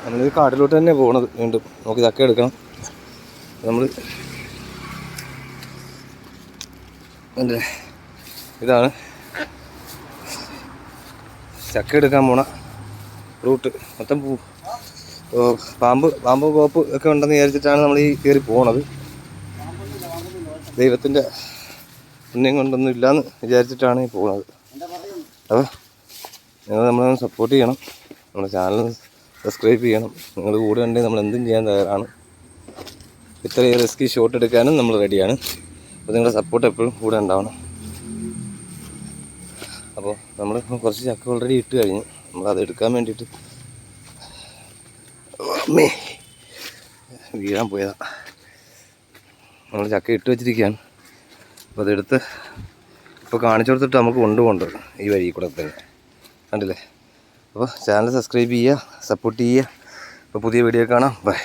നമ്മൾ കാട്ടിലോട്ട് തന്നെ പോകണത്. വീണ്ടും നമുക്ക് ചക്ക എടുക്കണം. നമ്മൾ ഇതാണ് ചക്ക എടുക്കാൻ പോണ റൂട്ട്. മൊത്തം പാമ്പ് കോപ്പ് ഒക്കെ ഉണ്ടെന്ന് വിചാരിച്ചിട്ടാണ് നമ്മൾ ഈ കയറി പോണത്. ദൈവത്തിൻ്റെ പുണ്യം കൊണ്ടൊന്നും ഇല്ലയെന്ന് വിചാരിച്ചിട്ടാണ് ഈ പോകുന്നത്. അപ്പോൾ നിങ്ങൾ നമ്മളെ സപ്പോർട്ട് ചെയ്യണം, നമ്മുടെ ചാനൽ സബ്സ്ക്രൈബ് ചെയ്യണം. നിങ്ങൾ കൂടെ ഉണ്ടെങ്കിൽ നമ്മൾ എന്തും ചെയ്യാൻ തയ്യാറാണ്. ഇത്രയും റിസ്കി ഷോട്ട് എടുക്കാനും നമ്മൾ റെഡിയാണ്. അപ്പോൾ നിങ്ങളുടെ സപ്പോർട്ട് എപ്പോഴും കൂടെ ഉണ്ടാവണം. അപ്പോൾ നമ്മളിപ്പോൾ കുറച്ച് ചക്ക ഓൾറെഡി ഇട്ട് കഴിഞ്ഞു. നമ്മളത് എടുക്കാൻ വേണ്ടിയിട്ട് വീഴാൻ പോയതാണ്. നമ്മൾ ചക്ക ഇട്ട് വെച്ചിരിക്കുകയാണ്. അപ്പോൾ അതെടുത്ത് ഇപ്പോൾ കാണിച്ചു കൊടുത്തിട്ട് നമുക്ക് കൊണ്ടുപോകേണ്ടത് ഈ വഴി കൂടെ തന്നെ, കണ്ടില്ലേ? അപ്പോൾ ചാനൽ സബ്സ്ക്രൈബ് ചെയ്യുക, സപ്പോർട്ട് ചെയ്യുക. അപ്പോൾ പുതിയ വീഡിയോ കാണാം. ബൈ.